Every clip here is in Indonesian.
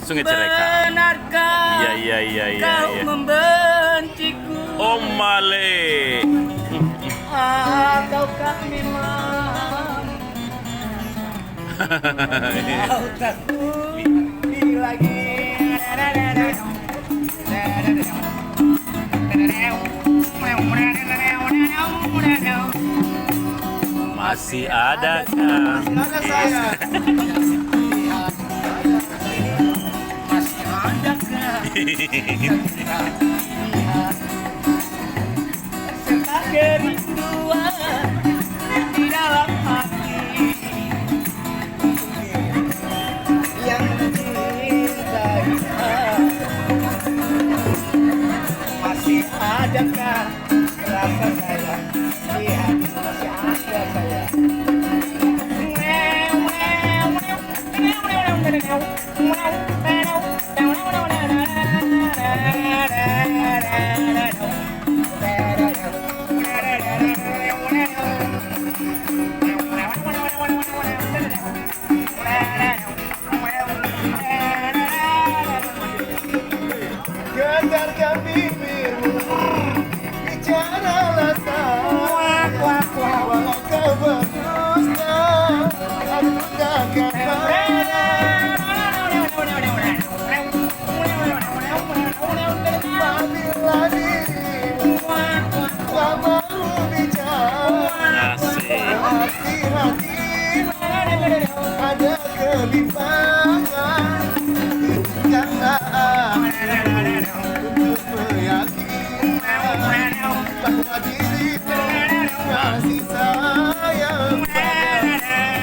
Sungai Cereka. Benarkah kau membenciku? Om Male. Ataukah memang kau tak budi lagi? Masih adakah? Ada saya. Masih adakah? Sesak kerinduan di dalam hati yang mencintai. Masih adakah rasa sayang di hati? Masih ada saya. Getarkan bibirmu, bicaralah walau kau berdusta, aku takkan apabila dirimu tak mau bicara. Hati-hatimu ada kebimbangan, karena untuk meyakinkan bahwa dirimu masih sayang padaku.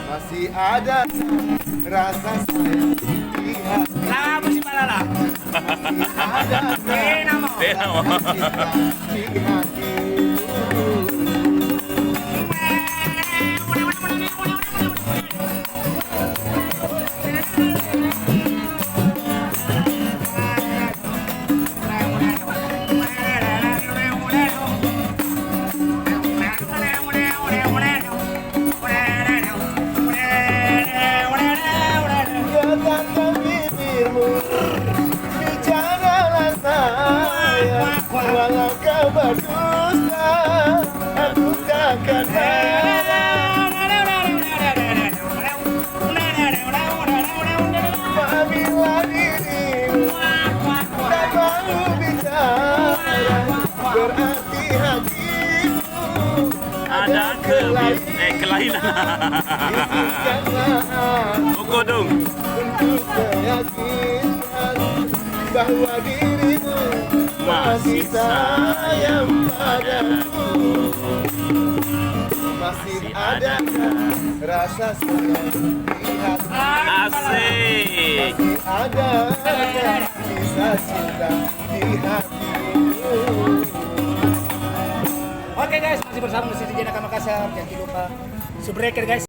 Masih ada rasa sayang di hati. Masih ada cinta di hatimu. Getarkan bibirmu, bicaralah sayang, walau kau berdusta, aku takkan apabila dirimu tak mau bicara, berarti hatimu Ada kelainan. Pukul dong. Untuk meyakinkan bahwa dirimu masih sayang padaku. Masih ada rasa sayang di hati. Asik. Masih ada kisah cinta di hatimu. Oke guys, masih bersama Musisi Jena Makassar. Jangan lupa subscribe guys.